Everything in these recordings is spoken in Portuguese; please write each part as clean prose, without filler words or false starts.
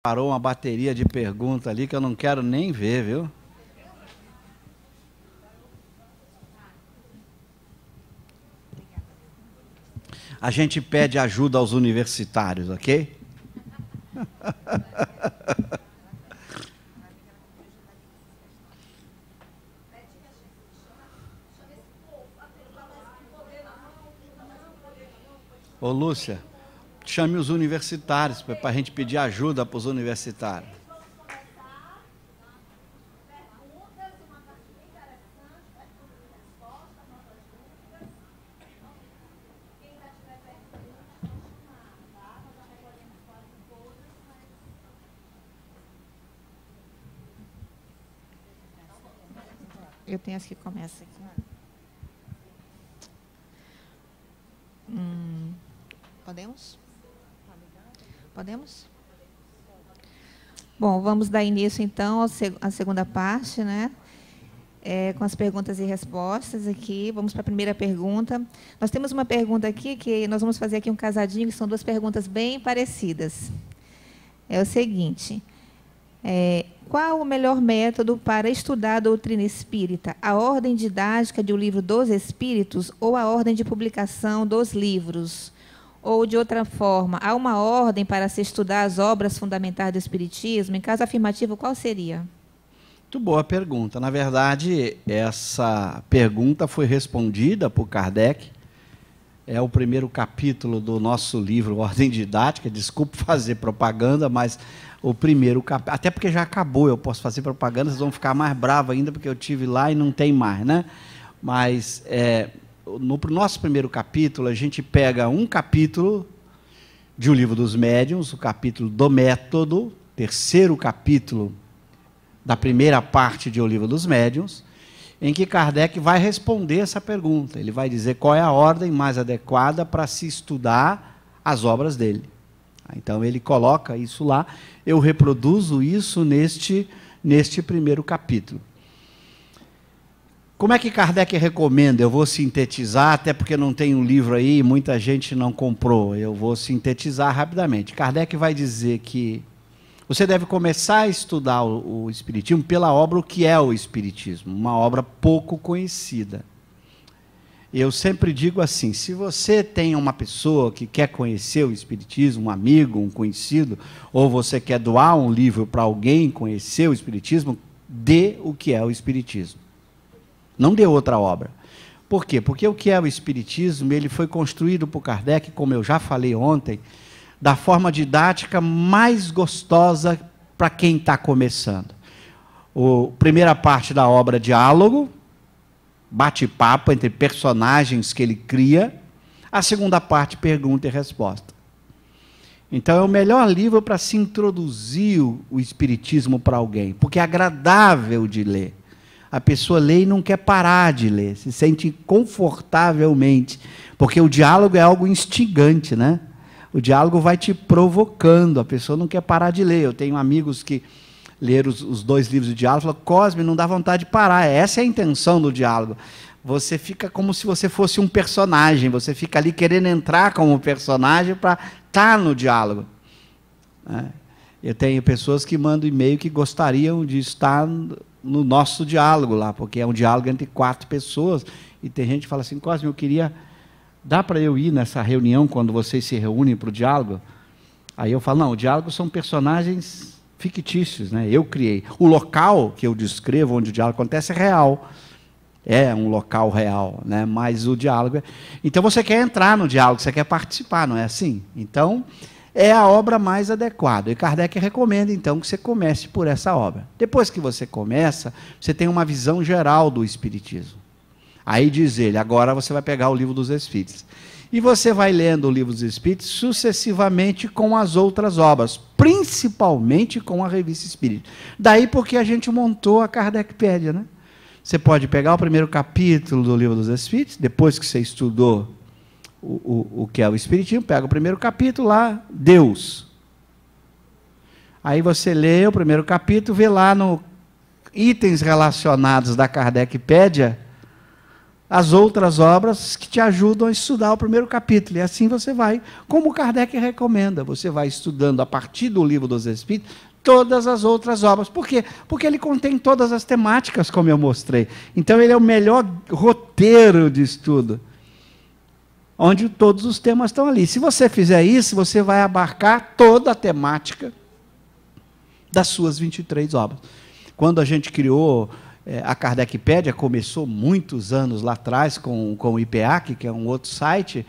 Parou uma bateria de perguntas ali que eu não quero nem ver, viu? A gente pede ajuda aos universitários, ok? Ô Lúcia, chame os universitários para a gente pedir ajuda para os universitários. Eu tenho as que começam aqui. Podemos? Podemos? Bom, vamos dar início, então, à segunda parte, né? Com as perguntas e respostas aqui. Vamos para a primeira pergunta. Nós temos uma pergunta aqui, que nós vamos fazer aqui um casadinho, que são duas perguntas bem parecidas. É o seguinte... qual o melhor método para estudar a doutrina espírita? A ordem didática de O Livro dos Espíritos ou a ordem de publicação dos livros? Ou, de outra forma, há uma ordem para se estudar as obras fundamentais do Espiritismo? Em caso afirmativo, qual seria? Muito boa pergunta. Na verdade, essa pergunta foi respondida por Kardec. É o primeiro capítulo do nosso livro, Ordem Didática. Desculpe fazer propaganda, mas o primeiro capítulo... Até porque já acabou, eu posso fazer propaganda, vocês vão ficar mais bravos ainda, porque eu tive lá e não tem mais, né? Mas, no nosso primeiro capítulo, a gente pega um capítulo de O Livro dos Médiuns, o capítulo do método, terceiro capítulo da primeira parte de O Livro dos Médiuns, em que Kardec vai responder essa pergunta. Ele vai dizer qual é a ordem mais adequada para se estudar as obras dele. Então, ele coloca isso lá. Eu reproduzo isso neste primeiro capítulo. Como é que Kardec recomenda? Eu vou sintetizar, até porque não tem um livro aí e muita gente não comprou. Eu vou sintetizar rapidamente. Kardec vai dizer que você deve começar a estudar o Espiritismo pela obra O que é o Espiritismo, uma obra pouco conhecida. Eu sempre digo assim, se você tem uma pessoa que quer conhecer o Espiritismo, um amigo, um conhecido, ou você quer doar um livro para alguém conhecer o Espiritismo, dê O que é o Espiritismo. Não dê outra obra. Por quê? Porque O que é o Espiritismo, ele foi construído por Kardec, como eu já falei ontem, da forma didática mais gostosa para quem está começando. A primeira parte da obra, diálogo, bate-papo entre personagens que ele cria. A segunda parte, pergunta e resposta. Então, é o melhor livro para se introduzir o Espiritismo para alguém, porque é agradável de ler. A pessoa lê e não quer parar de ler, se sente confortavelmente, porque o diálogo é algo instigante, né? O diálogo vai te provocando, a pessoa não quer parar de ler. Eu tenho amigos que leram os dois livros de diálogo e falaram, Cosme, não dá vontade de parar. Essa é a intenção do diálogo. Você fica como se você fosse um personagem, você fica ali querendo entrar como personagem para estar no diálogo. Eu tenho pessoas que mandam e-mail que gostariam de estar no nosso diálogo lá, porque é um diálogo entre 4 pessoas, e tem gente que fala assim, Cosme, eu queria... Dá para eu ir nessa reunião quando vocês se reúnem para o diálogo? Aí eu falo, não, o diálogo são personagens fictícios, né? Eu criei. O local que eu descrevo, onde o diálogo acontece, é real. É um local real, né? Mas o diálogo... Então, você quer entrar no diálogo, você quer participar, não é assim? Então, é a obra mais adequada. E Kardec recomenda, então, que você comece por essa obra. Depois que você começa, você tem uma visão geral do Espiritismo. Aí diz ele, agora você vai pegar o Livro dos Espíritos. E você vai lendo o Livro dos Espíritos sucessivamente com as outras obras, principalmente com a Revista Espírita. Daí porque a gente montou a Kardecpédia, né? Você pode pegar o primeiro capítulo do Livro dos Espíritos, depois que você estudou o que é o Espiritismo, pega o primeiro capítulo lá, Deus. Aí você lê o primeiro capítulo, vê lá no itens relacionados da Kardecpédia, as outras obras que te ajudam a estudar o primeiro capítulo. E assim você vai, como Kardec recomenda, você vai estudando a partir do Livro dos Espíritos todas as outras obras. Por quê? Porque ele contém todas as temáticas, como eu mostrei. Então ele é o melhor roteiro de estudo, onde todos os temas estão ali. Se você fizer isso, você vai abarcar toda a temática das suas 23 obras. Quando a gente criou a Kardecpédia, começou muitos anos lá atrás com o IPEAC, que é um outro site,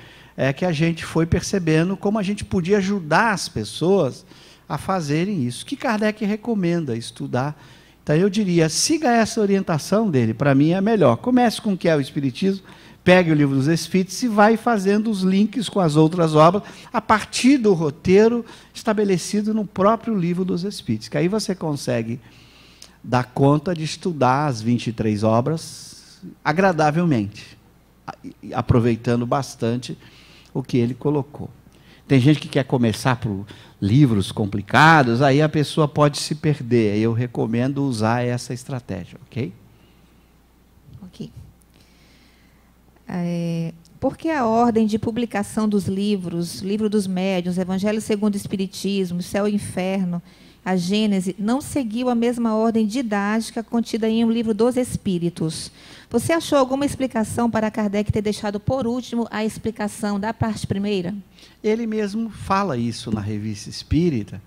que a gente foi percebendo como a gente podia ajudar as pessoas a fazerem isso, que Kardec recomenda estudar. Então eu diria, siga essa orientação dele, para mim é melhor. Comece com o que é o Espiritismo, pegue o Livro dos Espíritos e vai fazendo os links com as outras obras a partir do roteiro estabelecido no próprio Livro dos Espíritos, que aí você consegue dar conta de estudar as 23 obras agradavelmente, aproveitando bastante o que ele colocou. Tem gente que quer começar por livros complicados, aí a pessoa pode se perder. Eu recomendo usar essa estratégia, ok? Ok. Por que a ordem de publicação dos livros, Livro dos Médiuns, Evangelho segundo o Espiritismo, Céu e Inferno, a Gênese, não seguiu a mesma ordem didática contida em um Livro dos Espíritos? Você achou alguma explicação para Kardec ter deixado por último a explicação da parte primeira? Ele mesmo fala isso na Revista Espírita.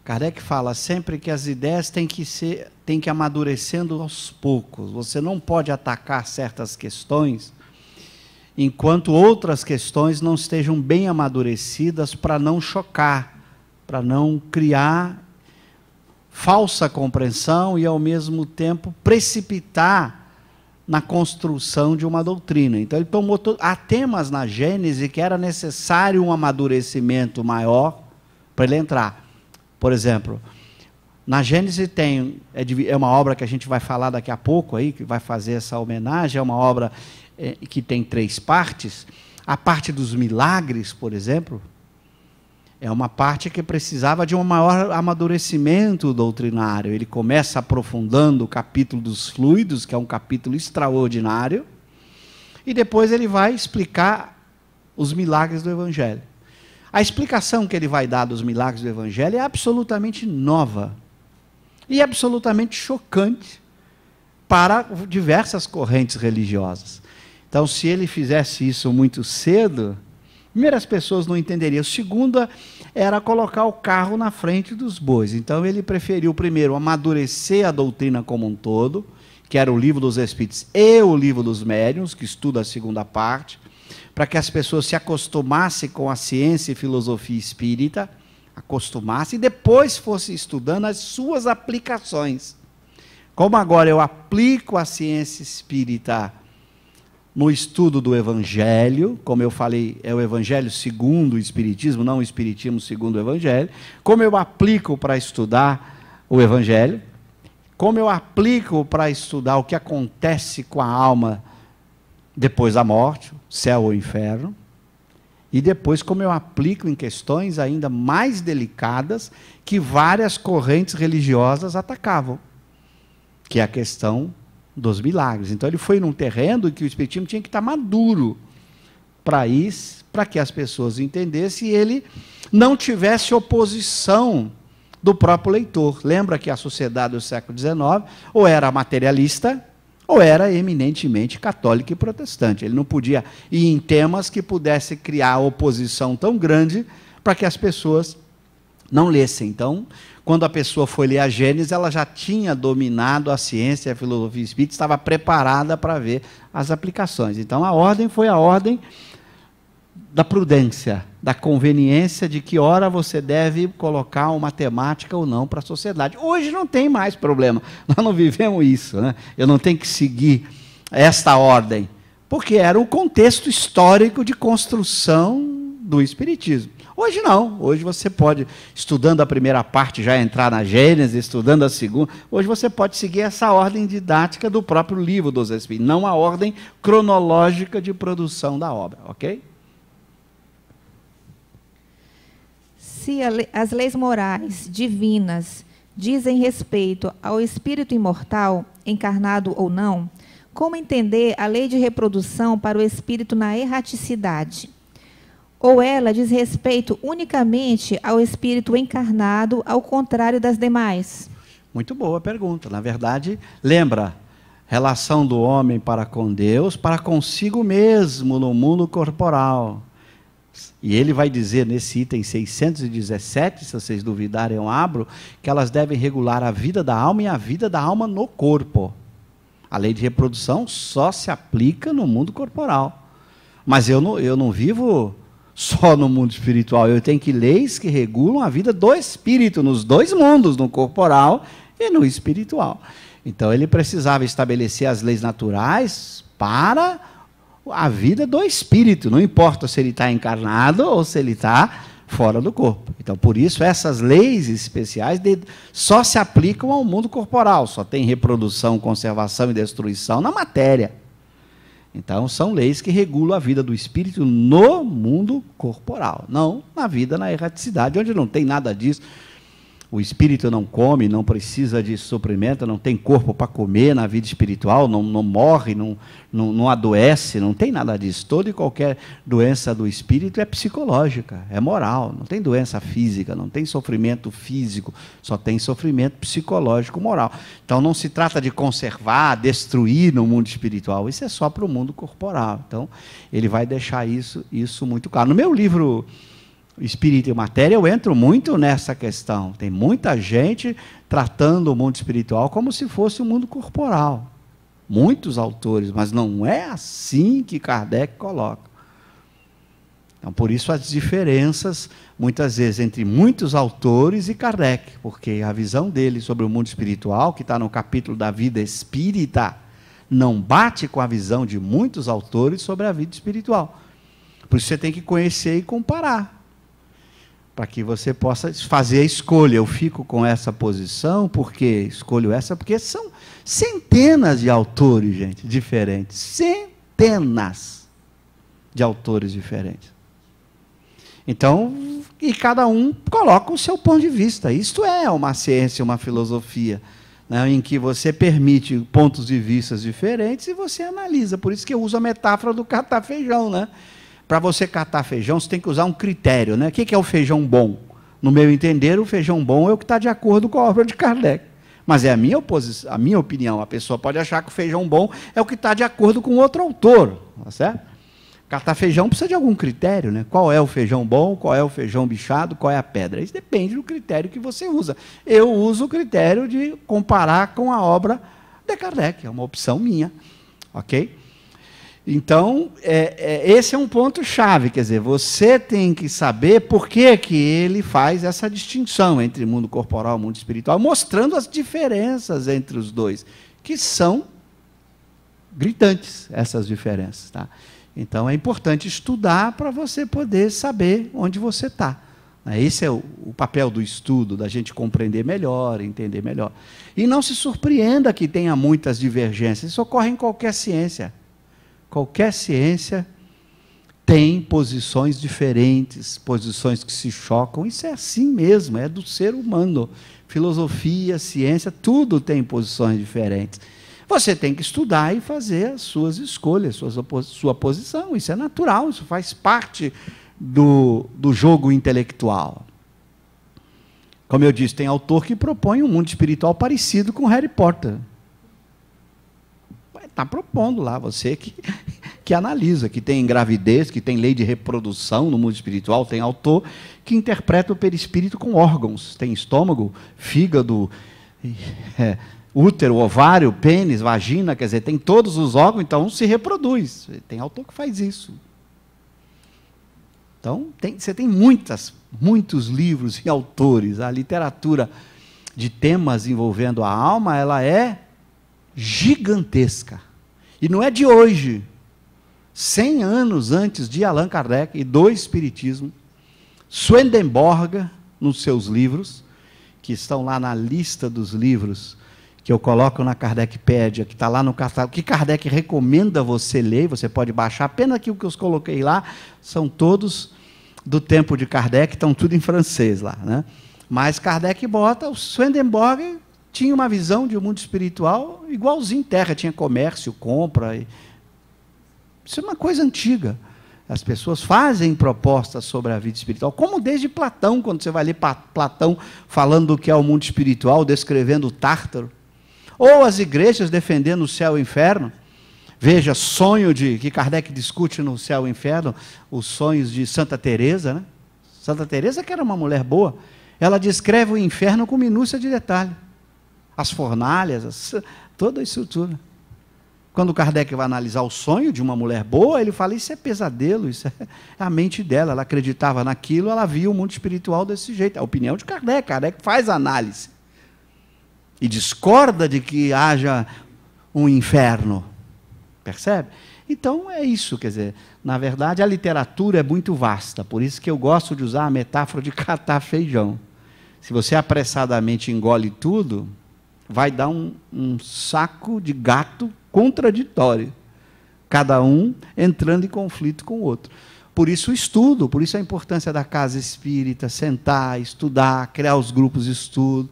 Kardec fala sempre que as ideias têm que ir amadurecendo aos poucos. Você não pode atacar certas questões enquanto outras questões não estejam bem amadurecidas, para não chocar, para não criar falsa compreensão e, ao mesmo tempo, precipitar na construção de uma doutrina. Então, ele tomou há temas na Gênese que era necessário um amadurecimento maior para ele entrar. Por exemplo, na Gênese é uma obra que a gente vai falar daqui a pouco, aí, que vai fazer essa homenagem, é uma obra que tem 3 partes. A parte dos milagres, por exemplo, é uma parte que precisava de um maior amadurecimento doutrinário. Ele começa aprofundando o capítulo dos fluidos, que é um capítulo extraordinário, e depois ele vai explicar os milagres do Evangelho. A explicação que ele vai dar dos milagres do Evangelho é absolutamente nova e absolutamente chocante para diversas correntes religiosas. Então, se ele fizesse isso muito cedo, primeiro, as pessoas não entenderiam. Segunda, era colocar o carro na frente dos bois. Então, ele preferiu, primeiro, amadurecer a doutrina como um todo, que era o Livro dos Espíritos e o Livro dos Médiuns, que estuda a segunda parte, para que as pessoas se acostumassem com a ciência e filosofia espírita, acostumassem, e depois fossem estudando as suas aplicações. Como agora eu aplico a ciência espírita no estudo do Evangelho, como eu falei, é o Evangelho segundo o Espiritismo, não o Espiritismo segundo o Evangelho. Como eu aplico para estudar o Evangelho, como eu aplico para estudar o que acontece com a alma depois da morte, céu ou inferno, e depois como eu aplico em questões ainda mais delicadas que várias correntes religiosas atacavam, que é a questão dos milagres. Então ele foi num terreno que o Espiritismo tinha que estar maduro para isso, para que as pessoas entendessem e ele não tivesse oposição do próprio leitor. Lembra que a sociedade do século XIX ou era materialista ou era eminentemente católica e protestante. Ele não podia ir em temas que pudesse criar oposição tão grande para que as pessoas não lessem. Então, quando a pessoa foi ler a Gênesis, ela já tinha dominado a ciência e a filosofia espírita, estava preparada para ver as aplicações. Então, a ordem foi a ordem da prudência, da conveniência de que hora você deve colocar uma temática ou não para a sociedade. Hoje não tem mais problema, nós não vivemos isso, né? Eu não tenho que seguir esta ordem, porque era o contexto histórico de construção do Espiritismo. Hoje não, hoje você pode, estudando a primeira parte, já entrar na Gênesis, estudando a segunda, hoje você pode seguir essa ordem didática do próprio Livro dos Espíritos, não a ordem cronológica de produção da obra, ok? Se as leis morais divinas dizem respeito ao espírito imortal, encarnado ou não, como entender a lei de reprodução para o espírito na erraticidade? Ou ela diz respeito unicamente ao espírito encarnado, ao contrário das demais? Muito boa pergunta. Na verdade, lembra, relação do homem para com Deus, para consigo mesmo no mundo corporal. E ele vai dizer nesse item 617, se vocês duvidarem eu abro, que elas devem regular a vida da alma e a vida da alma no corpo. A lei de reprodução só se aplica no mundo corporal. Mas eu não vivo só no mundo espiritual, eu tenho que leis que regulam a vida do espírito, nos dois mundos, no corporal e no espiritual. Então ele precisava estabelecer as leis naturais para a vida do espírito, não importa se ele está encarnado ou se ele está fora do corpo. Então, por isso, essas leis especiais só se aplicam ao mundo corporal, só tem reprodução, conservação e destruição na matéria. Então, são leis que regulam a vida do espírito no mundo corporal, não na vida na erraticidade, onde não tem nada disso. O espírito não come, não precisa de suprimento, não tem corpo para comer na vida espiritual, não morre, não adoece, não tem nada disso. Toda e qualquer doença do espírito é psicológica, é moral, não tem doença física, não tem sofrimento físico, só tem sofrimento psicológico, moral. Então não se trata de conservar, destruir no mundo espiritual, isso é só para o mundo corporal. Então ele vai deixar isso muito claro. No meu livro Espírito e Matéria, eu entro muito nessa questão. Tem muita gente tratando o mundo espiritual como se fosse o mundo corporal. Muitos autores, mas não é assim que Kardec coloca. Então, por isso as diferenças, muitas vezes, entre muitos autores e Kardec, porque a visão dele sobre o mundo espiritual, que está no capítulo da vida espírita, não bate com a visão de muitos autores sobre a vida espiritual. Por isso você tem que conhecer e comparar, para que você possa fazer a escolha. Eu fico com essa posição, porque escolho essa, porque são centenas de autores, gente, diferentes. Centenas de autores diferentes. Então, e cada um coloca o seu ponto de vista. Isto é uma ciência, uma filosofia, né, em que você permite pontos de vista diferentes e você analisa. Por isso que eu uso a metáfora do catar feijão, né? Para você catar feijão, você tem que usar um critério, né? O que é o feijão bom? No meu entender, o feijão bom é o que está de acordo com a obra de Kardec. Mas é a minha opinião. A pessoa pode achar que o feijão bom é o que está de acordo com outro autor. Tá certo? Catar feijão precisa de algum critério, né? Qual é o feijão bom, qual é o feijão bichado, qual é a pedra? Isso depende do critério que você usa. Eu uso o critério de comparar com a obra de Kardec. É uma opção minha. Ok? Então, esse é um ponto-chave, quer dizer, você tem que saber por que ele faz essa distinção entre mundo corporal e mundo espiritual, mostrando as diferenças entre os dois, que são gritantes, essas diferenças. Tá? Então, é importante estudar para você poder saber onde você está. Esse é o papel do estudo, da gente compreender melhor, entender melhor. E não se surpreenda que tenha muitas divergências, isso ocorre em qualquer ciência. Qualquer ciência tem posições diferentes, posições que se chocam. Isso é assim mesmo, é do ser humano. Filosofia, ciência, tudo tem posições diferentes. Você tem que estudar e fazer as suas escolhas, sua posição. Isso é natural, isso faz parte do jogo intelectual. Como eu disse, tem autor que propõe um mundo espiritual parecido com Harry Potter. Está propondo lá, você que analisa, que tem gravidez, que tem lei de reprodução no mundo espiritual, tem autor que interpreta o perispírito com órgãos, tem estômago, fígado, útero, ovário, pênis, vagina, quer dizer, tem todos os órgãos, então se reproduz. Tem autor que faz isso. Então, você tem muitos livros e autores. A literatura de temas envolvendo a alma, ela é gigantesca. E não é de hoje. 100 anos antes de Allan Kardec e do Espiritismo, Swedenborg, nos seus livros, que estão lá na lista dos livros que eu coloco na Kardecpédia, que está lá no catálogo, que Kardec recomenda você ler, você pode baixar, apenas que o que eu coloquei lá são todos do tempo de Kardec, estão tudo em francês lá, né? Mas Kardec bota, o Swedenborg tinha uma visão de um mundo espiritual igualzinho terra, tinha comércio, compra. Isso é uma coisa antiga. As pessoas fazem propostas sobre a vida espiritual, como desde Platão, quando você vai ler Platão falando do que é o mundo espiritual, descrevendo o Tártaro, ou as igrejas defendendo o céu e o inferno. Veja, sonho que Kardec discute no céu e inferno, os sonhos de Santa Teresa, né? Santa Teresa, que era uma mulher boa, ela descreve o inferno com minúcia de detalhe. As fornalhas, toda a estrutura. Quando Kardec vai analisar o sonho de uma mulher boa, ele fala, isso é pesadelo, isso é a mente dela, ela acreditava naquilo, ela via o mundo espiritual desse jeito. É a opinião de Kardec, Kardec faz análise. E discorda de que haja um inferno. Percebe? Então é isso, quer dizer, na verdade a literatura é muito vasta, por isso que eu gosto de usar a metáfora de catar feijão. Se você apressadamente engole tudo, vai dar um saco de gato contraditório, cada um entrando em conflito com o outro. Por isso o estudo, por isso a importância da casa espírita, sentar, estudar, criar os grupos de estudo,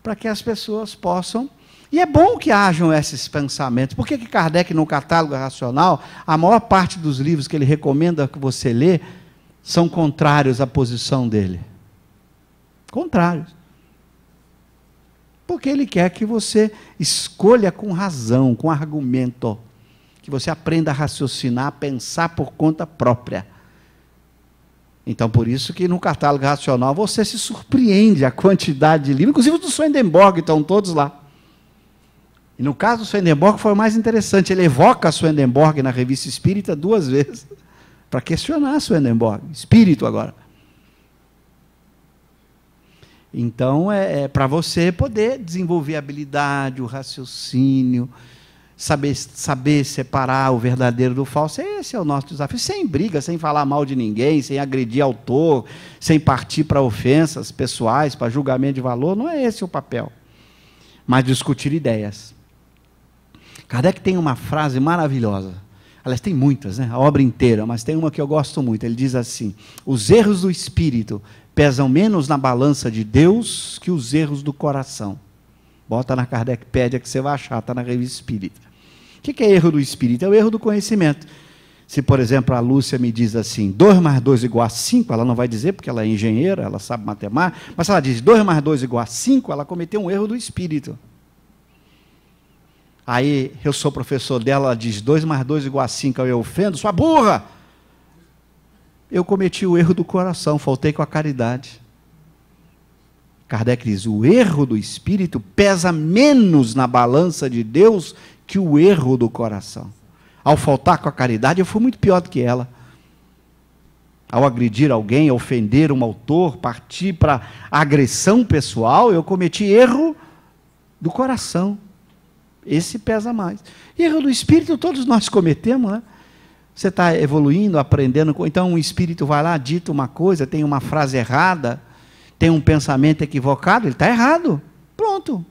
para que as pessoas possam. E é bom que hajam esses pensamentos. Por que Kardec, no Catálogo Racional, a maior parte dos livros que ele recomenda que você lê são contrários à posição dele? Contrários. Porque ele quer que você escolha com razão, com argumento, que você aprenda a raciocinar, a pensar por conta própria. Então, por isso que no Catálogo Racional você se surpreende a quantidade de livros, inclusive os do Swedenborg, estão todos lá. E no caso do Swedenborg foi o mais interessante, ele evoca Swedenborg na Revista Espírita 2 vezes, para questionar Swedenborg, espírito agora. Então, é para você poder desenvolver a habilidade, o raciocínio, saber separar o verdadeiro do falso. Esse é o nosso desafio, sem briga, sem falar mal de ninguém, sem agredir autor, sem partir para ofensas pessoais, para julgamento de valor, não é esse o papel. Mas discutir ideias. Kardec tem uma frase maravilhosa, aliás, tem muitas, né? A obra inteira, mas tem uma que eu gosto muito, ele diz assim, os erros do espírito pesam menos na balança de Deus que os erros do coração. Bota na Kardecpédia que você vai achar, está na Revista Espírita. O que é erro do espírito? É o erro do conhecimento. Se, por exemplo, a Lúcia me diz assim, 2 mais 2 igual a 5, ela não vai dizer porque ela é engenheira, ela sabe matemática, mas se ela diz 2 mais 2 igual a 5, ela cometeu um erro do espírito. Aí eu sou professor dela, ela diz 2 mais 2 igual a 5, eu ofendo, sua burra! Eu cometi o erro do coração, faltei com a caridade. Kardec diz, o erro do espírito pesa menos na balança de Deus que o erro do coração. Ao faltar com a caridade, eu fui muito pior do que ela. Ao agredir alguém, ofender um autor, partir para agressão pessoal, eu cometi erro do coração. Esse pesa mais. Erro do espírito, todos nós cometemos, né? Você está evoluindo, aprendendo, então um espírito vai lá, dita uma coisa, tem uma frase errada, tem um pensamento equivocado, ele está errado. Pronto.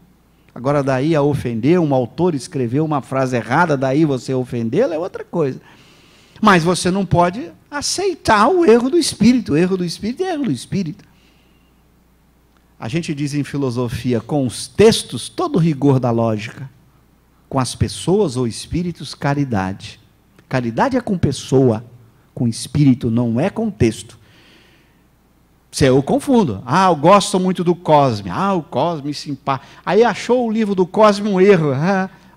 Agora, daí a ofender, um autor escreveu uma frase errada, daí você ofendê-lo, é outra coisa. Mas você não pode aceitar o erro do espírito. O erro do espírito é erro do espírito. A gente diz em filosofia, com os textos, todo o rigor da lógica. Com as pessoas ou espíritos, caridade. Caridade é com pessoa, com espírito, não é com texto. Eu confundo. Eu gosto muito do Cosme. O Cosme simpático. Aí achou o livro do Cosme um erro.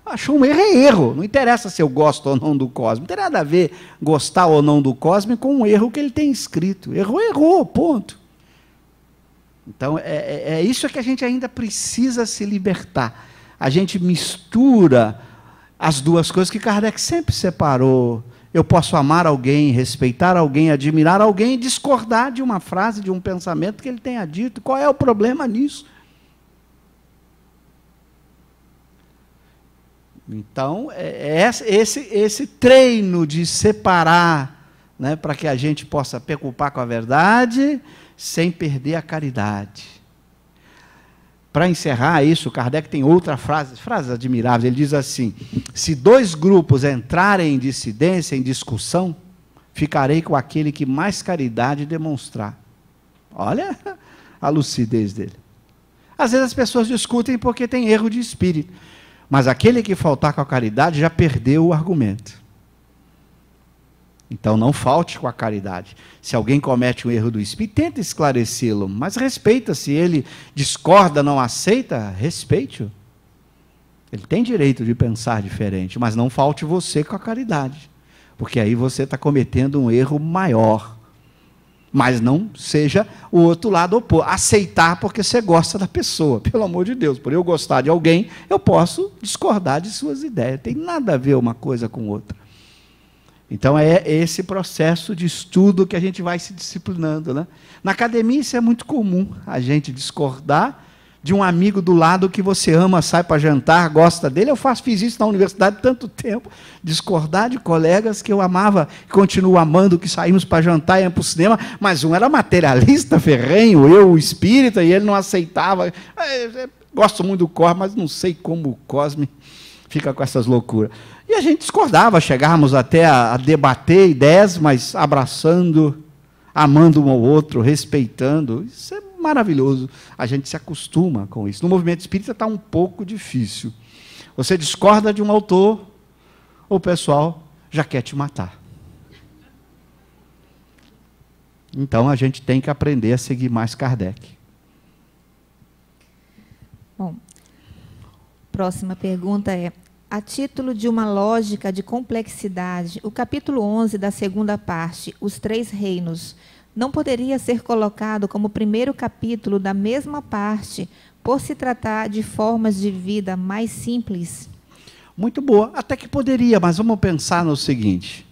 Achou um erro, é erro. Não interessa se eu gosto ou não do Cosme. Não tem nada a ver gostar ou não do Cosme com um erro que ele tem escrito. Errou, ponto. Então, é isso que a gente ainda precisa se libertar. A gente mistura as duas coisas que Kardec sempre separou. Eu posso amar alguém, respeitar alguém, admirar alguém e discordar de uma frase, de um pensamento que ele tenha dito. Qual é o problema nisso? Então, esse treino de separar, né, para que a gente possa preocupar com a verdade, sem perder a caridade. Para encerrar isso, Kardec tem outra frase, frases admiráveis, ele diz assim, se 2 grupos entrarem em dissidência, em discussão, ficarei com aquele que mais caridade demonstrar. Olha a lucidez dele. Às vezes as pessoas discutem porque tem erro de espírito. Mas aquele que faltar com a caridade já perdeu o argumento. Então não falte com a caridade. Se alguém comete um erro do espírito, tenta esclarecê-lo, mas respeita. Se ele discorda, não aceita, respeite-o. Ele tem direito de pensar diferente, mas não falte você com a caridade, porque aí você está cometendo um erro maior. Mas não seja o outro lado oposto. Aceitar porque você gosta da pessoa, pelo amor de Deus. Por eu gostar de alguém, eu posso discordar de suas ideias. Tem nada a ver uma coisa com outra. Então é esse processo de estudo que a gente vai se disciplinando, né? Na academia isso é muito comum, a gente discordar de um amigo do lado que você ama, sai para jantar, gosta dele. Fiz isso na universidade tanto tempo, discordar de colegas que eu amava, continuo amando, que saímos para jantar e íamos para o cinema, mas um era materialista, ferrenho, eu o espírita, e ele não aceitava. Gosto muito do Cosme, mas não sei como o Cosme fica com essas loucuras. E a gente discordava, chegávamos até a debater ideias, mas abraçando, amando um ao outro, respeitando. Isso é maravilhoso. A gente se acostuma com isso. No movimento espírita está um pouco difícil. Você discorda de um autor, o pessoal já quer te matar. Então a gente tem que aprender a seguir mais Kardec. Bom, próxima pergunta é: a título de uma lógica de complexidade, o capítulo 11 da segunda parte, Os Três Reinos, não poderia ser colocado como primeiro capítulo da mesma parte, por se tratar de formas de vida mais simples? Muito boa, até que poderia, mas vamos pensar no seguinte.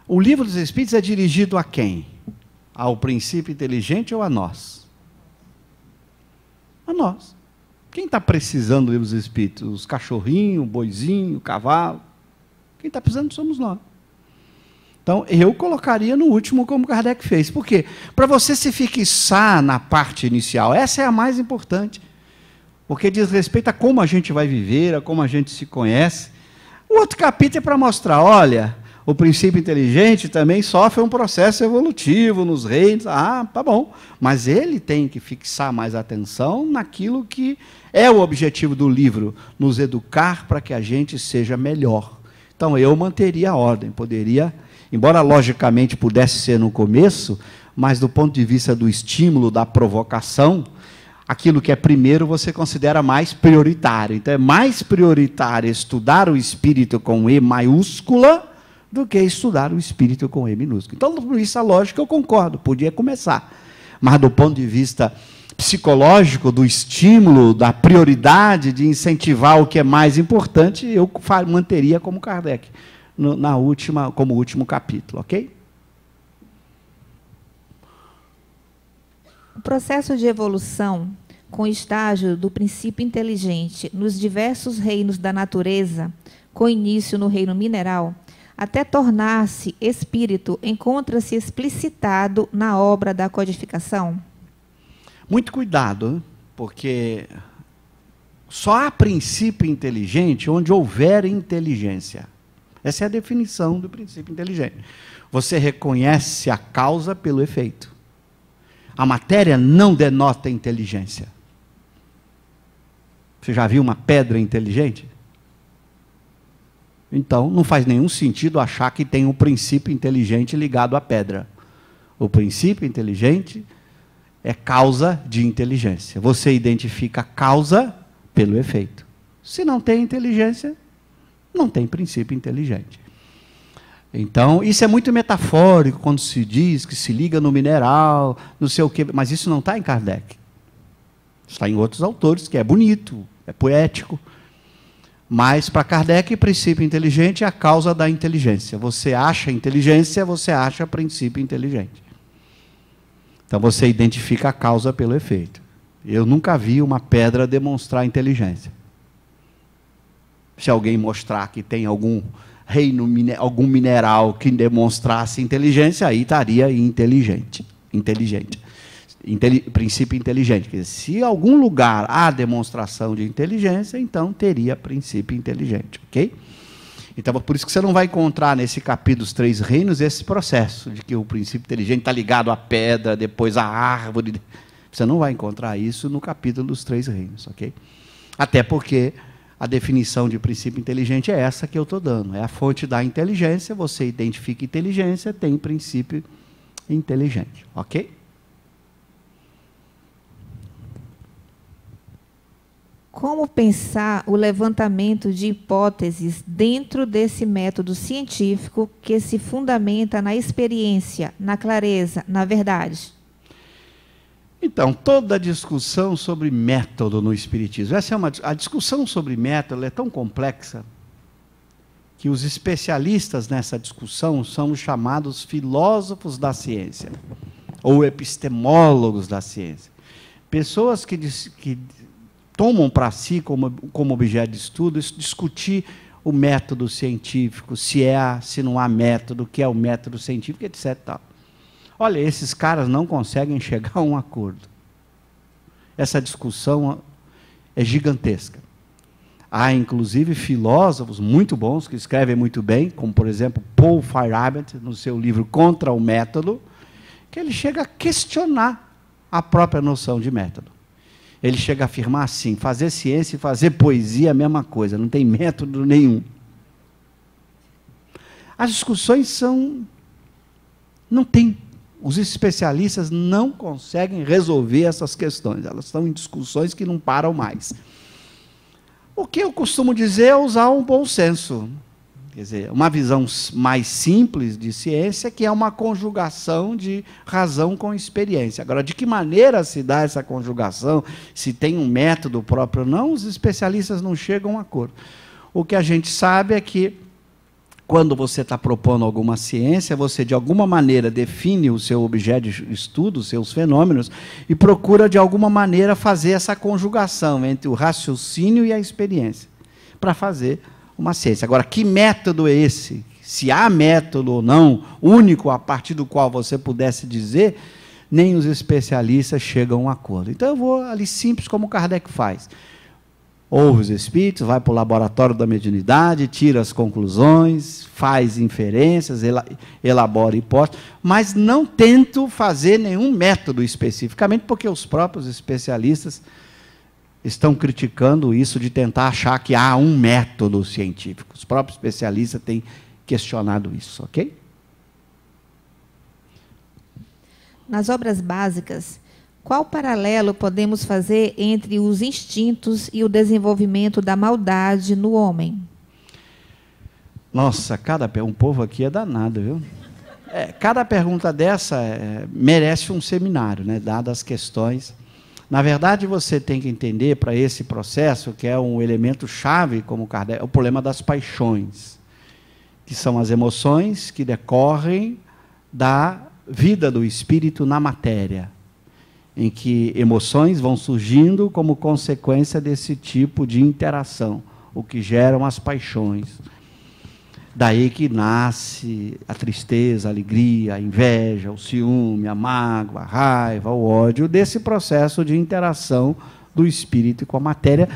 O Livro dos Espíritos é dirigido a quem? Ao princípio inteligente ou a nós? A nós. Quem está precisando do Livro dos Espíritos? Os cachorrinhos, o boizinho, o cavalo? Quem está precisando somos nós. Então, eu colocaria no último como Kardec fez. Por quê? Para você se fixar na parte inicial. Essa é a mais importante. Porque diz respeito a como a gente vai viver, a como a gente se conhece. O outro capítulo é para mostrar, olha, o princípio inteligente também sofre um processo evolutivo nos reinos. Ah, tá bom. Mas ele tem que fixar mais atenção naquilo que é o objetivo do livro, nos educar para que a gente seja melhor. Então, eu manteria a ordem, poderia, embora logicamente pudesse ser no começo, mas do ponto de vista do estímulo, da provocação, aquilo que é primeiro você considera mais prioritário. Então, é mais prioritário estudar o espírito com E maiúscula do que estudar o espírito com E minúsculo. Então, por isso, a lógica eu concordo, podia começar. Mas do ponto de vista psicológico, do estímulo, da prioridade, de incentivar o que é mais importante, eu manteria como Kardec, como último capítulo, ok? O processo de evolução, com o estágio do princípio inteligente nos diversos reinos da natureza, com início no reino mineral, até tornar-se espírito, encontra-se explicitado na obra da codificação? Muito cuidado, porque só há princípio inteligente onde houver inteligência. Essa é a definição do princípio inteligente. Você reconhece a causa pelo efeito. A matéria não denota inteligência. Você já viu uma pedra inteligente? Então, não faz nenhum sentido achar que tem um princípio inteligente ligado à pedra. O princípio inteligente é causa de inteligência. Você identifica a causa pelo efeito. Se não tem inteligência, não tem princípio inteligente. Então, isso é muito metafórico quando se diz que se liga no mineral, não sei o quê, mas isso não está em Kardec. Está em outros autores, que é bonito, é poético. Mas, para Kardec, princípio inteligente é a causa da inteligência. Você acha inteligência, você acha princípio inteligente. Então, você identifica a causa pelo efeito. Eu nunca vi uma pedra demonstrar inteligência. Se alguém mostrar que tem algum reino, algum mineral que demonstrasse inteligência, aí estaria inteligente. Princípio inteligente. Quer dizer, se em algum lugar há demonstração de inteligência, então teria princípio inteligente, ok? Então, por isso que você não vai encontrar nesse capítulo dos Três Reinos esse processo de que o princípio inteligente está ligado à pedra, depois à árvore. Você não vai encontrar isso no capítulo dos 3 reinos, ok? Até porque a definição de princípio inteligente é essa que eu estou dando. É a fonte da inteligência, você identifica inteligência, tem princípio inteligente, ok? Como pensar o levantamento de hipóteses dentro desse método científico que se fundamenta na experiência, na clareza, na verdade? Então, toda a discussão sobre método no Espiritismo, a discussão sobre método é tão complexa que os especialistas nessa discussão são os chamados filósofos da ciência, ou epistemólogos da ciência. Pessoas que tomam para si como objeto de estudo discutir o método científico, se não há método, o que é o método científico, etc. Tal. Olha, esses caras não conseguem chegar a um acordo. Essa discussão é gigantesca. Há, inclusive, filósofos muito bons, que escrevem muito bem, como, por exemplo, Paul Feyerabend, no seu livro Contra o Método, que ele chega a questionar a própria noção de método. Ele chega a afirmar assim, fazer ciência e fazer poesia é a mesma coisa, não tem método nenhum. As discussões não tem. Os especialistas não conseguem resolver essas questões, elas estão em discussões que não param mais. O que eu costumo dizer é usar um bom senso. Quer dizer, uma visão mais simples de ciência, que é uma conjugação de razão com experiência. Agora, de que maneira se dá essa conjugação, se tem um método próprio ou não, os especialistas não chegam a um acordo. O que a gente sabe é que, quando você está propondo alguma ciência, você, de alguma maneira, define o seu objeto de estudo, os seus fenômenos, e procura, de alguma maneira, fazer essa conjugação entre o raciocínio e a experiência, para fazer uma ciência. Agora, que método é esse? Se há método ou não, único a partir do qual você pudesse dizer, nem os especialistas chegam a um acordo. Então, eu vou ali simples, como Kardec faz. Ouve os espíritos, vai para o laboratório da mediunidade, tira as conclusões, faz inferências, elabora hipóteses, mas não tento fazer nenhum método especificamente, porque os próprios especialistas estão criticando isso de tentar achar que há um método científico. Os próprios especialistas têm questionado isso, ok? Nas obras básicas, qual paralelo podemos fazer entre os instintos e o desenvolvimento da maldade no homem? Nossa, um povo aqui é danado, viu? Cada pergunta dessa merece um seminário, né, dadas as questões. Na verdade, você tem que entender, para esse processo, que é um elemento chave, como Kardec, o problema das paixões, que são as emoções que decorrem da vida do espírito na matéria, em que emoções vão surgindo como consequência desse tipo de interação, o que geram as paixões. Daí que nasce a tristeza, a alegria, a inveja, o ciúme, a mágoa, a raiva, o ódio, desse processo de interação do espírito com a matéria,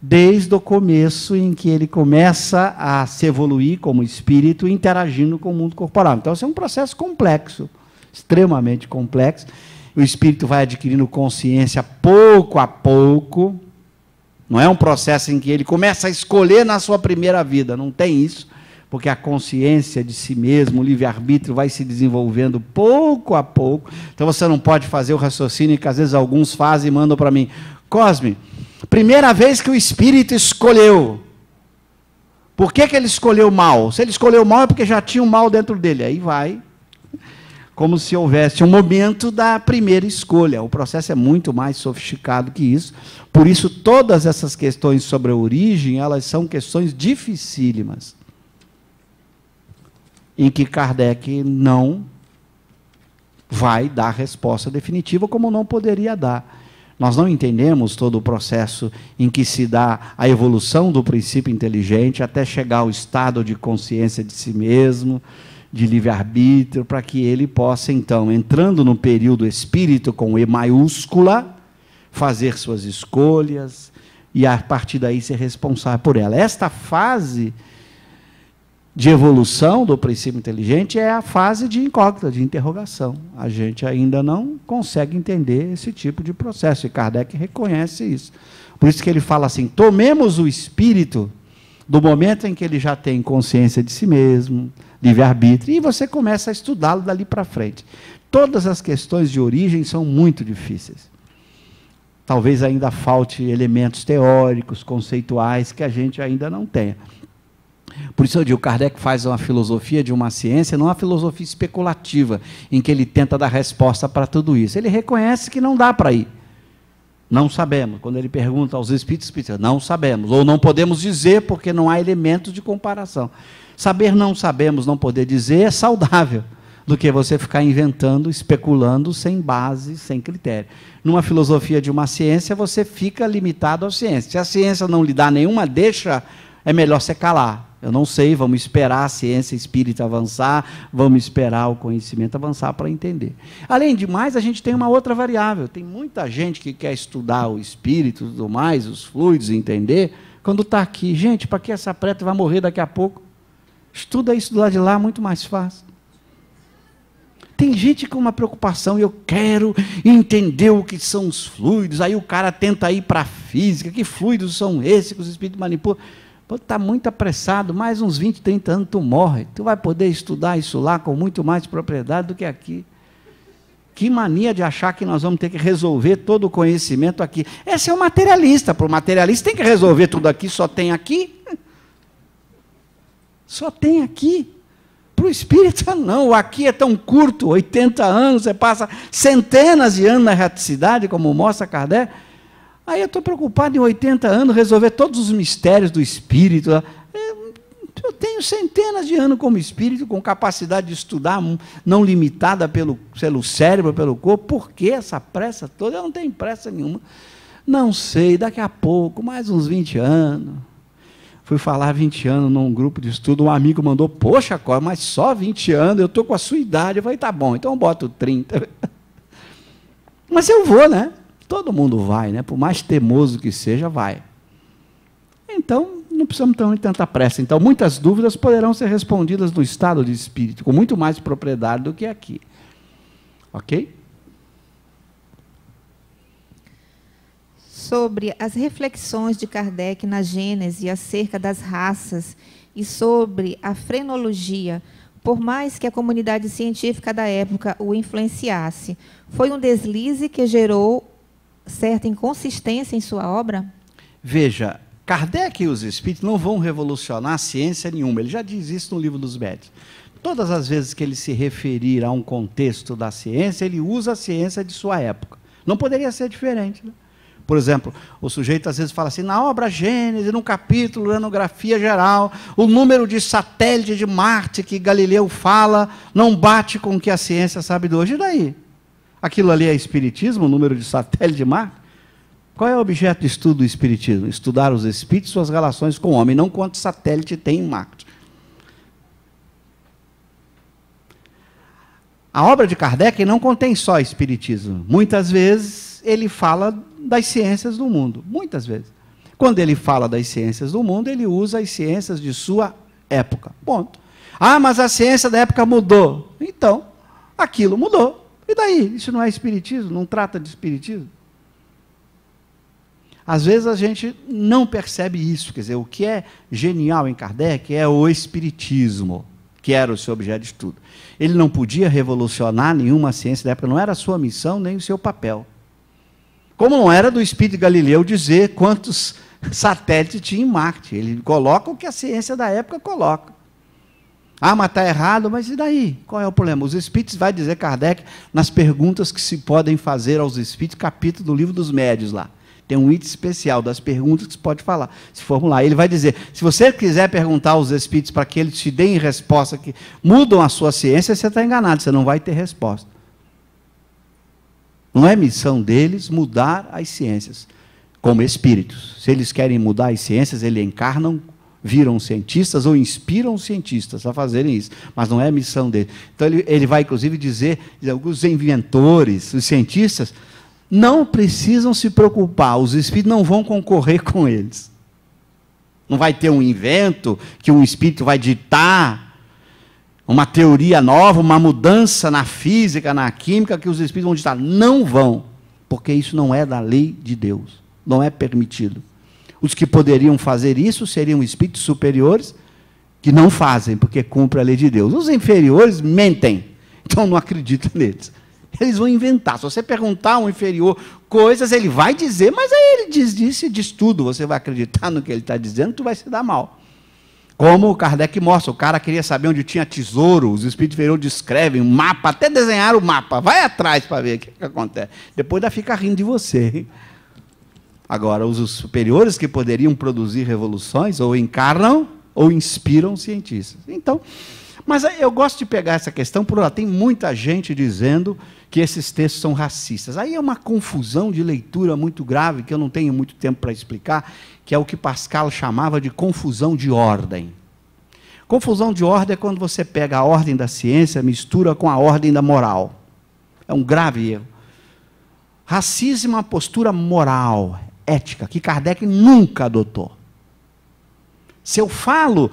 desde o começo em que ele começa a se evoluir como espírito, interagindo com o mundo corporal. Então, esse é um processo complexo, extremamente complexo. O espírito vai adquirindo consciência pouco a pouco. Não é um processo em que ele começa a escolher na sua primeira vida, não tem isso. Porque a consciência de si mesmo, o livre-arbítrio, vai se desenvolvendo pouco a pouco. Então, você não pode fazer o raciocínio que, às vezes, alguns fazem e mandam para mim. Cosme, primeira vez que o espírito escolheu. Por que ele escolheu mal? Se ele escolheu mal é porque já tinha um mal dentro dele. Aí vai, como se houvesse um momento da primeira escolha. O processo é muito mais sofisticado que isso. Por isso, todas essas questões sobre a origem, elas são questões dificílimas, em que Kardec não vai dar resposta definitiva, como não poderia dar. Nós não entendemos todo o processo em que se dá a evolução do princípio inteligente até chegar ao estado de consciência de si mesmo, de livre-arbítrio, para que ele possa, então, entrando no período espírito com E maiúscula, fazer suas escolhas e, a partir daí, ser responsável por ela. Esta fase de evolução do princípio inteligente é a fase de incógnita, de interrogação. A gente ainda não consegue entender esse tipo de processo, e Kardec reconhece isso. Por isso que ele fala assim, tomemos o espírito do momento em que ele já tem consciência de si mesmo, livre-arbítrio, e você começa a estudá-lo dali para frente. Todas as questões de origem são muito difíceis. Talvez ainda falte elementos teóricos, conceituais, que a gente ainda não tenha. Por isso eu digo, Kardec faz uma filosofia de uma ciência, não uma filosofia especulativa, em que ele tenta dar resposta para tudo isso. Ele reconhece que não dá para ir. Não sabemos. Quando ele pergunta aos espíritos, não sabemos. Ou não podemos dizer, porque não há elementos de comparação. Saber não sabemos, não poder dizer, é saudável, do que você ficar inventando, especulando, sem base, sem critério. Numa filosofia de uma ciência, você fica limitado à ciência. Se a ciência não lhe dá nenhuma deixa, é melhor você calar. Eu não sei, vamos esperar a ciência espírita avançar, vamos esperar o conhecimento avançar para entender. Além de mais, a gente tem uma outra variável. Tem muita gente que quer estudar o espírito, tudo mais, os fluidos, entender, quando está aqui. Gente, para que essa preta vai morrer daqui a pouco? Estuda isso do lado de lá, muito mais fácil. Tem gente com uma preocupação, eu quero entender o que são os fluidos, aí o cara tenta ir para a física, que fluidos são esses que os espíritos manipulam? Está muito apressado, mais uns 20, 30 anos tu morre. Tu vai poder estudar isso lá com muito mais propriedade do que aqui. Que mania de achar que nós vamos ter que resolver todo o conhecimento aqui. Esse é o materialista. Para o materialista tem que resolver tudo aqui, só tem aqui. Só tem aqui. Para o espírita, não. O aqui é tão curto, 80 anos, você passa centenas de anos na erraticidade, como mostra Kardec. Aí eu estou preocupado em 80 anos resolver todos os mistérios do espírito. Eu tenho centenas de anos como espírito, com capacidade de estudar, não limitada pelo cérebro, pelo corpo. Por que essa pressa toda? Eu não tenho pressa nenhuma. Não sei, daqui a pouco, mais uns 20 anos. Fui falar 20 anos num grupo de estudo, um amigo mandou, poxa, Cor, mas só 20 anos, eu estou com a sua idade. Eu falei, tá bom, então eu boto 30. Mas eu vou, né? Todo mundo vai, né? Por mais teimoso que seja, vai. Então, não precisamos ter tanta pressa. Então, muitas dúvidas poderão ser respondidas no estado de espírito, com muito mais propriedade do que aqui. Ok? Sobre as reflexões de Kardec na Gênese acerca das raças e sobre a frenologia, por mais que a comunidade científica da época o influenciasse, foi um deslize que gerou certa inconsistência em sua obra? Veja, Kardec e os espíritos não vão revolucionar a ciência nenhuma. Ele já diz isso no Livro dos Médiuns. Todas as vezes que ele se referir a um contexto da ciência, ele usa a ciência de sua época. Não poderia ser diferente, né? Por exemplo, o sujeito às vezes fala assim, na obra Gênese, no capítulo Uranografia Geral, o número de satélite de Marte que Galileu fala não bate com o que a ciência sabe de hoje. E daí? Aquilo ali é espiritismo, o número de satélite de Marte? Qual é o objeto de estudo do espiritismo? Estudar os espíritos e suas relações com o homem, não quanto satélite tem em Marte. A obra de Kardec não contém só espiritismo. Muitas vezes ele fala das ciências do mundo. Muitas vezes. Quando ele fala das ciências do mundo, ele usa as ciências de sua época. Ponto. Ah, mas a ciência da época mudou. Então, aquilo mudou. E daí? Isso não é espiritismo? Não trata de espiritismo? Às vezes a gente não percebe isso. Quer dizer, o que é genial em Kardec é o espiritismo, que era o seu objeto de estudo. Ele não podia revolucionar nenhuma ciência da época, não era a sua missão nem o seu papel. Como não era do espírito de Galileu dizer quantos satélites tinha em Marte. Ele coloca o que a ciência da época coloca. Ah, mas está errado, mas e daí? Qual é o problema? Os espíritos, vai dizer Kardec, nas perguntas que se podem fazer aos espíritos, capítulo do Livro dos Médiuns lá. Tem um item especial das perguntas que se pode falar, se formular. Ele vai dizer, se você quiser perguntar aos espíritos para que eles te deem resposta que mudam a sua ciência, você está enganado, você não vai ter resposta. Não é missão deles mudar as ciências, como espíritos. Se eles querem mudar as ciências, eles encarnam, viram cientistas ou inspiram cientistas a fazerem isso, mas não é a missão deles. Então ele vai, inclusive, dizer os inventores, os cientistas, não precisam se preocupar, os espíritos não vão concorrer com eles. Não vai ter um invento que um espírito vai ditar uma teoria nova, uma mudança na física, na química, que os espíritos vão ditar. Não vão, porque isso não é da lei de Deus, não é permitido. Os que poderiam fazer isso seriam espíritos superiores, que não fazem, porque cumprem a lei de Deus. Os inferiores mentem, então não acreditam neles. Eles vão inventar. Se você perguntar a um inferior coisas, ele vai dizer, mas aí ele diz tudo. Você vai acreditar no que ele está dizendo, tu vai se dar mal. Como o Kardec mostra, o cara queria saber onde tinha tesouro, os espíritos inferiores descrevem um mapa, até desenharam o mapa. Vai atrás para ver o que acontece. Depois ainda fica rindo de você. Agora, os superiores que poderiam produzir revoluções, ou encarnam, ou inspiram cientistas. Então, mas eu gosto de pegar essa questão, porque lá tem muita gente dizendo que esses textos são racistas. Aí é uma confusão de leitura muito grave, que eu não tenho muito tempo para explicar, que é o que Pascal chamava de confusão de ordem. Confusão de ordem é quando você pega a ordem da ciência, mistura com a ordem da moral. É um grave erro. Racismo é uma postura moral, ética, que Kardec nunca adotou. Se eu falo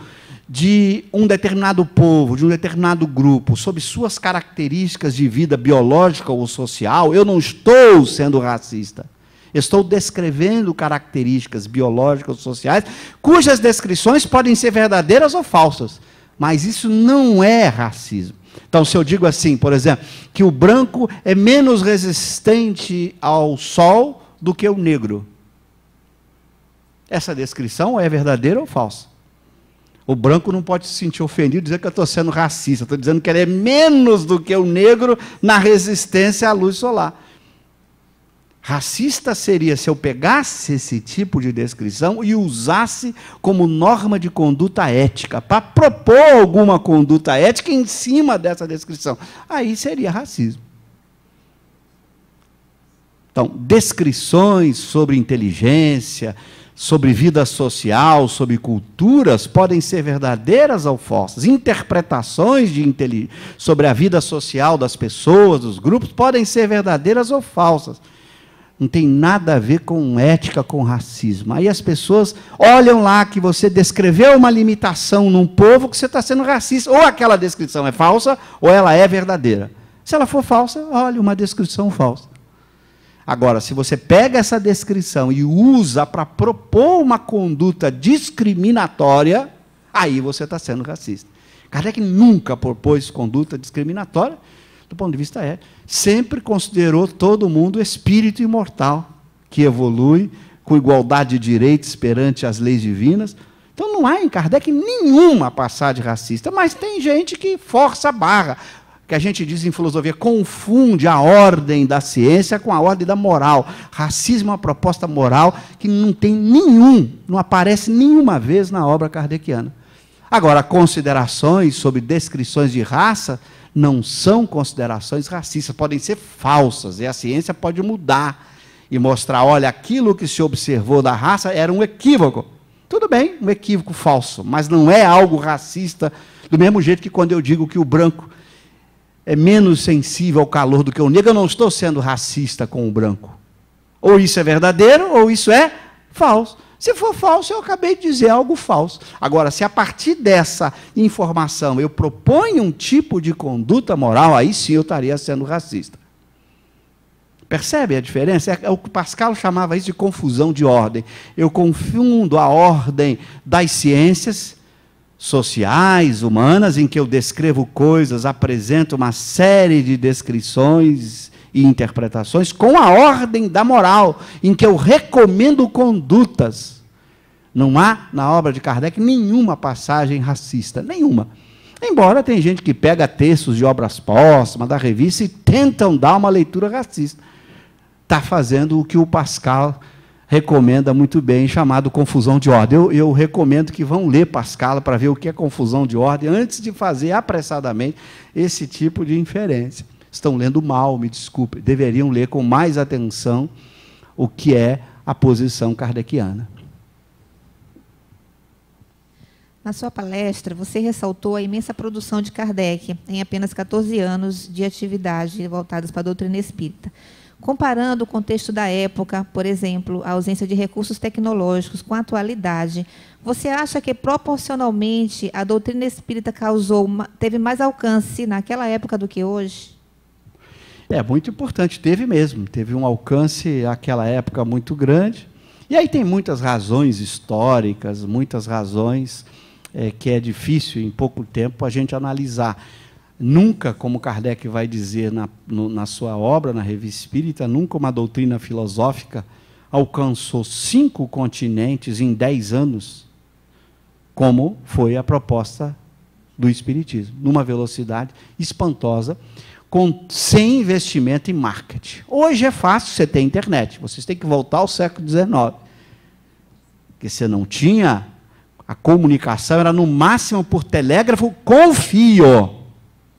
de um determinado povo, de um determinado grupo, sob suas características de vida biológica ou social, eu não estou sendo racista. Estou descrevendo características biológicas ou sociais, cujas descrições podem ser verdadeiras ou falsas, mas isso não é racismo. Então, se eu digo assim, por exemplo, que o branco é menos resistente ao sol do que o negro, essa descrição é verdadeira ou falsa? O branco não pode se sentir ofendido e dizer que eu estou sendo racista. Estou dizendo que ele é menos do que o negro na resistência à luz solar. Racista seria se eu pegasse esse tipo de descrição e usasse como norma de conduta ética, para propor alguma conduta ética em cima dessa descrição. Aí seria racismo. Então, descrições sobre inteligência, sobre vida social, sobre culturas, podem ser verdadeiras ou falsas. Interpretações sobre a vida social das pessoas, dos grupos, podem ser verdadeiras ou falsas. Não tem nada a ver com ética, com racismo. Aí as pessoas olham lá que você descreveu uma limitação num povo que você está sendo racista. Ou aquela descrição é falsa, ou ela é verdadeira. Se ela for falsa, olha, uma descrição falsa. Agora, se você pega essa descrição e usa para propor uma conduta discriminatória, aí você está sendo racista. Kardec nunca propôs conduta discriminatória, do ponto de vista ético. Sempre considerou todo mundo espírito imortal, que evolui com igualdade de direitos perante as leis divinas. Então, não há em Kardec nenhuma passagem racista, mas tem gente que força a barra, que a gente diz em filosofia, confunde a ordem da ciência com a ordem da moral. Racismo é uma proposta moral que não aparece nenhuma vez na obra kardeciana. Agora, considerações sobre descrições de raça não são considerações racistas, podem ser falsas, e a ciência pode mudar e mostrar, olha, aquilo que se observou da raça era um equívoco. Tudo bem, um equívoco falso, mas não é algo racista, do mesmo jeito que quando eu digo que o branco é menos sensível ao calor do que o negro, eu não estou sendo racista com o branco. Ou isso é verdadeiro, ou isso é falso. Se for falso, eu acabei de dizer algo falso. Agora, se a partir dessa informação eu proponho um tipo de conduta moral, aí sim eu estaria sendo racista. Percebe a diferença? É o que Pascal chamava isso de confusão de ordem. Eu confundo a ordem das ciências sociais, humanas, em que eu descrevo coisas, apresento uma série de descrições e interpretações, com a ordem da moral, em que eu recomendo condutas. Não há, na obra de Kardec, nenhuma passagem racista, nenhuma. Embora tem gente que pega textos de obras póstumas, da revista, e tentam dar uma leitura racista. Está fazendo o que o Pascal recomenda muito bem, chamado confusão de ordem. Eu recomendo que vão ler Pascal para ver o que é confusão de ordem, antes de fazer apressadamente esse tipo de inferência. Estão lendo mal, me desculpe, deveriam ler com mais atenção o que é a posição kardeciana. Na sua palestra, você ressaltou a imensa produção de Kardec em apenas 14 anos de atividade voltadas para a doutrina espírita. Comparando o contexto da época, por exemplo, a ausência de recursos tecnológicos com a atualidade, você acha que proporcionalmente a doutrina espírita teve mais alcance naquela época do que hoje? É muito importante, teve mesmo, teve um alcance naquela época muito grande. E aí tem muitas razões históricas, muitas razões que é difícil em pouco tempo a gente analisar. Nunca, como Kardec vai dizer na sua obra, na Revista Espírita, nunca uma doutrina filosófica alcançou 5 continentes em 10 anos, como foi a proposta do Espiritismo, numa velocidade espantosa, sem investimento em marketing. Hoje é fácil, você ter internet, vocês têm que voltar ao século XIX, porque você não tinha, a comunicação era no máximo por telégrafo com fio.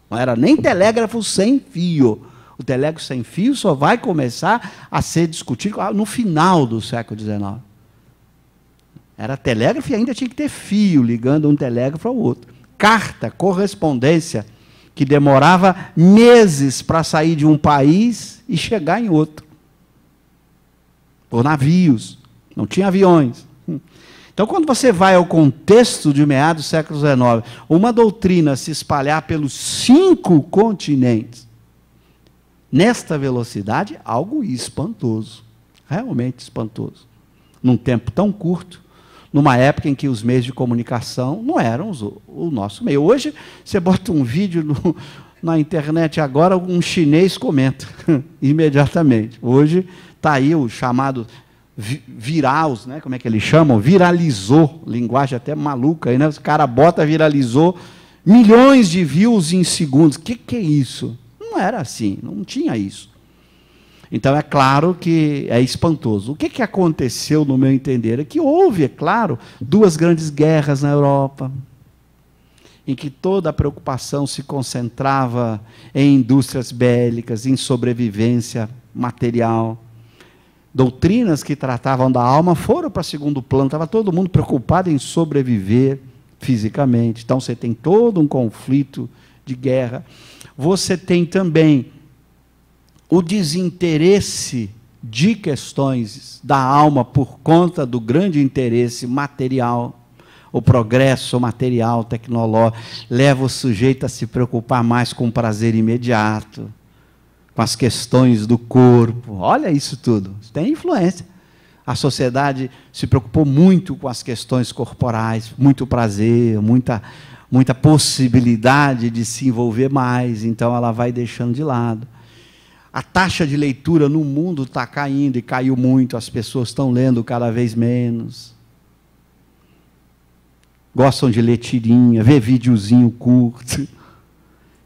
Não era nem telégrafo sem fio. O telégrafo sem fio só vai começar a ser discutido no final do século XIX. Era telégrafo e ainda tinha que ter fio ligando um telégrafo ao outro. Carta, correspondência, que demorava meses para sair de um país e chegar em outro. Por navios, não tinha aviões. Então, quando você vai ao contexto de meados do século XIX, uma doutrina se espalhar pelos 5 continentes, nesta velocidade, algo espantoso, realmente espantoso. Num tempo tão curto, numa época em que os meios de comunicação não eram o nosso meio. Hoje, você bota um vídeo na internet agora, um chinês comenta imediatamente. Hoje está aí o chamado virals, né? Como é que eles chamam? Viralizou, linguagem até maluca, aí, né? Os cara bota, viralizou, milhões de views em segundos. O que é isso? Não era assim, não tinha isso. Então, é claro que é espantoso. O que aconteceu, no meu entender, é que houve, é claro, 2 grandes guerras na Europa, em que toda a preocupação se concentrava em indústrias bélicas, em sobrevivência material. Doutrinas que tratavam da alma foram para segundo plano, estava todo mundo preocupado em sobreviver fisicamente. Então, você tem todo um conflito de guerra. Você tem também o desinteresse de questões da alma por conta do grande interesse material. O progresso material, tecnológico, leva o sujeito a se preocupar mais com o prazer imediato, com as questões do corpo. Olha isso tudo, isso tem influência. A sociedade se preocupou muito com as questões corporais, muito prazer, muita possibilidade de se envolver mais, então ela vai deixando de lado. A taxa de leitura no mundo está caindo, e caiu muito, as pessoas estão lendo cada vez menos. Gostam de ler tirinha, ver videozinho curto.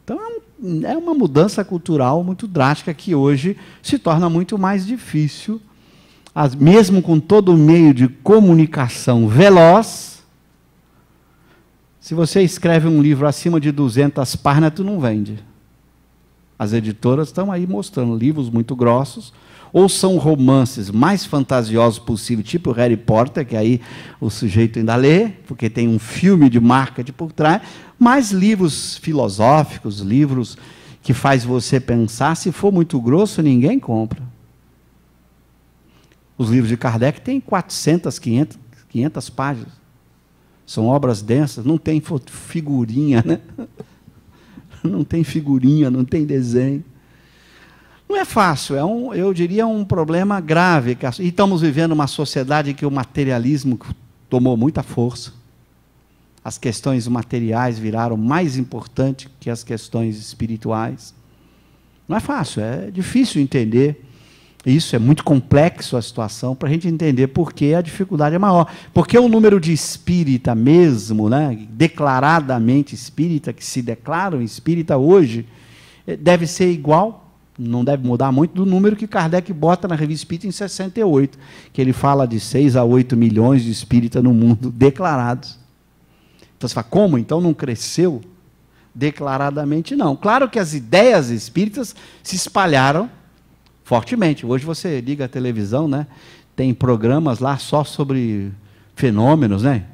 Então, é uma mudança cultural muito drástica que hoje se torna muito mais difícil, mesmo com todo o meio de comunicação veloz. Se você escreve um livro acima de 200 páginas, tu não vende. As editoras estão aí mostrando livros muito grossos, ou são romances mais fantasiosos possível, tipo Harry Potter, que aí o sujeito ainda lê, porque tem um filme de marketing por trás, mas livros filosóficos, livros que faz você pensar, se for muito grosso, ninguém compra. Os livros de Kardec têm 400, 500 páginas. São obras densas, não tem figurinha, né? Não tem figurinha, não tem desenho. Não é fácil, eu diria um problema grave. E estamos vivendo uma sociedade em que o materialismo tomou muita força. As questões materiais viraram mais importantes que as questões espirituais. Não é fácil, é difícil entender isso, é muito complexo a situação para a gente entender por que a dificuldade é maior. Porque o número de espírita mesmo, né, declaradamente espírita, que se declaram espírita hoje, deve ser igual, não deve mudar muito, do número que Kardec bota na Revista Espírita em 68, que ele fala de 6 a 8 milhões de espíritas no mundo declarados. Então você fala, como? Então não cresceu? Declaradamente não. Claro que as ideias espíritas se espalharam fortemente. Hoje você liga a televisão, né? Tem programas lá só sobre fenômenos, né?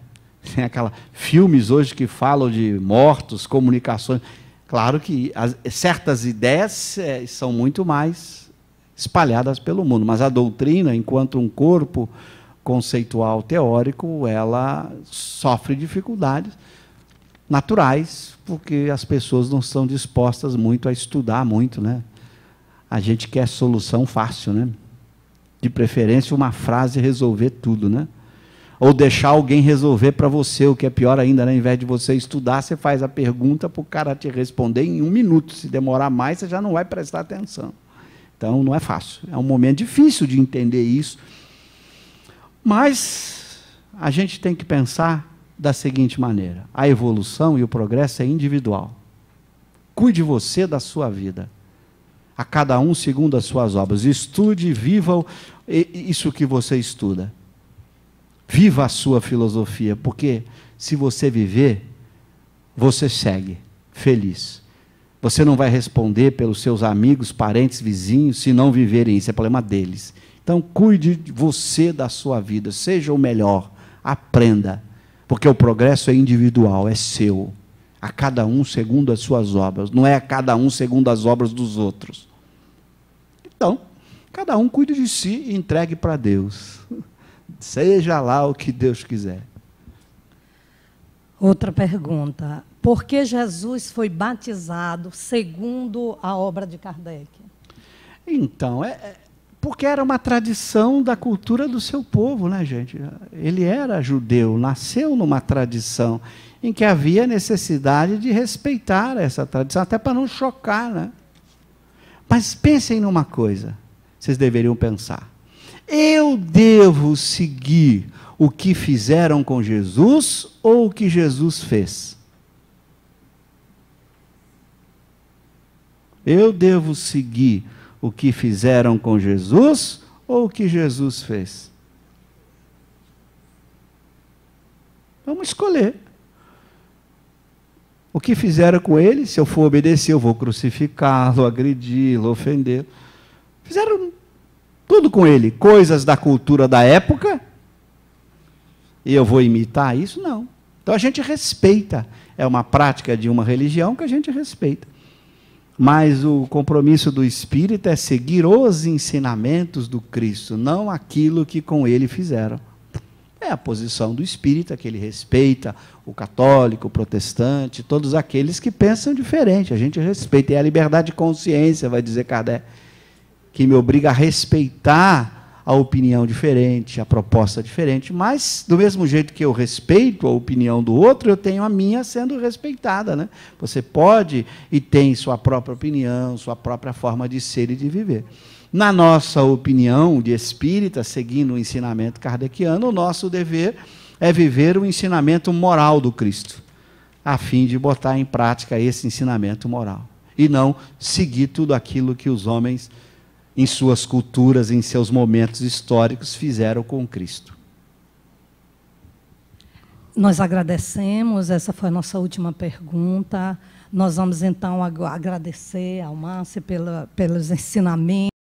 Tem filmes hoje que falam de mortos, comunicações. Claro que certas ideias são muito mais espalhadas pelo mundo. Mas a doutrina, enquanto um corpo conceitual teórico, ela sofre dificuldades naturais, porque as pessoas não estão dispostas muito a estudar muito, né? A gente quer solução fácil, né? De preferência, uma frase resolver tudo, né? Ou deixar alguém resolver para você, o que é pior ainda, né? Ao invés de você estudar, você faz a pergunta para o cara te responder em 1 minuto. Se demorar mais, você já não vai prestar atenção. Então, não é fácil. É um momento difícil de entender isso. Mas a gente tem que pensar da seguinte maneira: a evolução e o progresso é individual. Cuide você da sua vida, a cada um segundo as suas obras. Estude e viva isso que você estuda. Viva a sua filosofia, porque se você viver, você segue feliz. Você não vai responder pelos seus amigos, parentes, vizinhos, se não viverem isso, é problema deles. Então, cuide você da sua vida, seja o melhor, aprenda, porque o progresso é individual, é seu, a cada um segundo as suas obras, não é a cada um segundo as obras dos outros. Então, cada um cuide de si e entregue para Deus, seja lá o que Deus quiser. Outra pergunta: por que Jesus foi batizado segundo a obra de Kardec? Então, porque era uma tradição da cultura do seu povo, né, gente? Ele era judeu, nasceu numa tradição em que havia necessidade de respeitar essa tradição, até para não chocar, né? Mas pensem numa coisa, vocês deveriam pensar: eu devo seguir o que fizeram com Jesus ou o que Jesus fez? Eu devo seguir o que fizeram com Jesus ou o que Jesus fez? Vamos escolher. O que fizeram com ele, se eu for obedecer, eu vou crucificá-lo, agredi-lo, ofendê-lo. Fizeram tudo com ele, coisas da cultura da época, e eu vou imitar isso? Não. Então a gente respeita, é uma prática de uma religião que a gente respeita. Mas o compromisso do espírita é seguir os ensinamentos do Cristo, não aquilo que com ele fizeram. É a posição do espírita, que ele respeita o católico, o protestante, todos aqueles que pensam diferente, a gente respeita. É a liberdade de consciência, vai dizer Kardec, que me obriga a respeitar a opinião diferente, a proposta diferente, mas do mesmo jeito que eu respeito a opinião do outro, eu tenho a minha sendo respeitada, né? Você pode e tem sua própria opinião, sua própria forma de ser e de viver. Na nossa opinião de espírita, seguindo o ensinamento kardeciano, o nosso dever é viver o ensinamento moral do Cristo, a fim de botar em prática esse ensinamento moral, e não seguir tudo aquilo que os homens, em suas culturas, em seus momentos históricos, fizeram com Cristo. Nós agradecemos, essa foi a nossa última pergunta. Nós vamos, então, agradecer ao Márcio pelos ensinamentos.